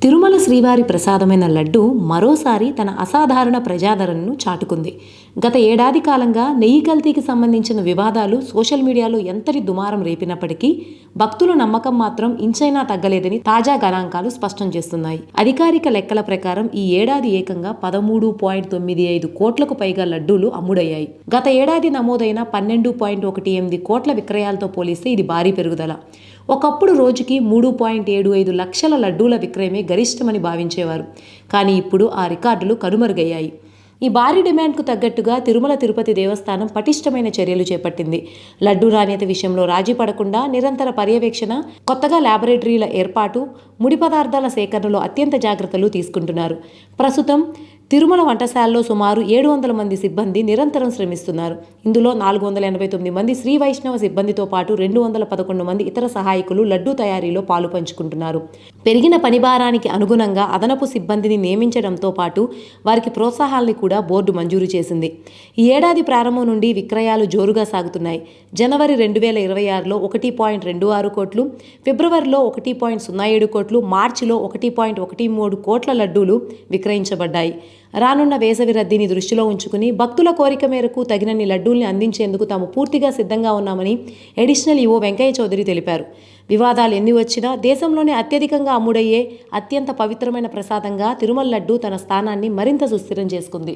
తిరుమల శ్రీవారి ప్రసాదమైన లడ్డు మరోసారి తన అసాధారణ ప్రజాదరణను చాటుకుంది. గత ఏడాది కాలంగా నెయ్యి కల్తీకి సంబంధించిన వివాదాలు సోషల్ మీడియాలో ఎంతటి దుమారం రేపినప్పటికీ భక్తుల నమ్మకం మాత్రం ఇంచైనా తగ్గలేదని తాజా గణాంకాలు స్పష్టం చేస్తున్నాయి. అధికారిక లెక్కల ప్రకారం ఈ ఏడాది ఏకంగా 13.95 కోట్లకు పైగా లడ్డూలు అమ్ముడయ్యాయి. గత ఏడాది నమోదైన 12.18 కోట్ల విక్రయాలతో పోలిస్తే ఇది భారీ పెరుగుదల. ఒకప్పుడు రోజుకి 3.75 లక్షల లడ్డూల విక్రయమే గరిష్టమని భావించేవారు. కానీ ఇప్పుడు ఆ రికార్డులు కనుమరుగయ్యాయి. ఈ భారీ డిమాండ్కు తగ్గట్టుగా తిరుమల తిరుపతి దేవస్థానం పటిష్టమైన చర్యలు చేపట్టింది. లడ్డూ నాణ్యత విషయంలో రాజీ పడకుండా నిరంతర పర్యవేక్షణ, కొత్తగా ల్యాబొరేటరీల ఏర్పాటు, ముడి పదార్థాల సేకరణలో అత్యంత జాగ్రత్తలు తీసుకుంటున్నారు. ప్రస్తుతం తిరుమల వంటశాలలో సుమారు 700 మంది సిబ్బంది నిరంతరం శ్రమిస్తున్నారు. ఇందులో 489 మంది శ్రీ వైష్ణవ సిబ్బందితో పాటు 211 మంది ఇతర సహాయకులు లడ్డూ తయారీలో పాలు పంచుకుంటున్నారు. పెరిగిన పనిభారానికి అనుగుణంగా అదనపు సిబ్బందిని నియమించడంతో పాటు వారికి ప్రోత్సాహాల్ని కూడా బోర్డు మంజూరు చేసింది. ఈ ఏడాది ప్రారంభం నుండి విక్రయాలు జోరుగా సాగుతున్నాయి. జనవరి 2026లో 1.26 కోట్లు, ఫిబ్రవరిలో 1.07 కోట్లు, మార్చిలో 1.13 కోట్ల లడ్డూలు విక్రయించబడ్డాయి. రానున్న వేసవి రద్దీని దృష్టిలో ఉంచుకుని భక్తుల కోరిక మేరకు తగినన్ని లడ్డూల్ని అందించేందుకు తాము పూర్తిగా సిద్ధంగా ఉన్నామని అడిషనల్ ఈవో వెంకయ్య చౌదరి తెలిపారు. వివాదాలు ఎన్ని వచ్చినా దేశంలోనే అత్యధికంగా అమ్ముడయ్యే అత్యంత పవిత్రమైన ప్రసాదంగా తిరుమల లడ్డూ తన స్థానాన్ని మరింత సుస్థిరం చేసుకుంది.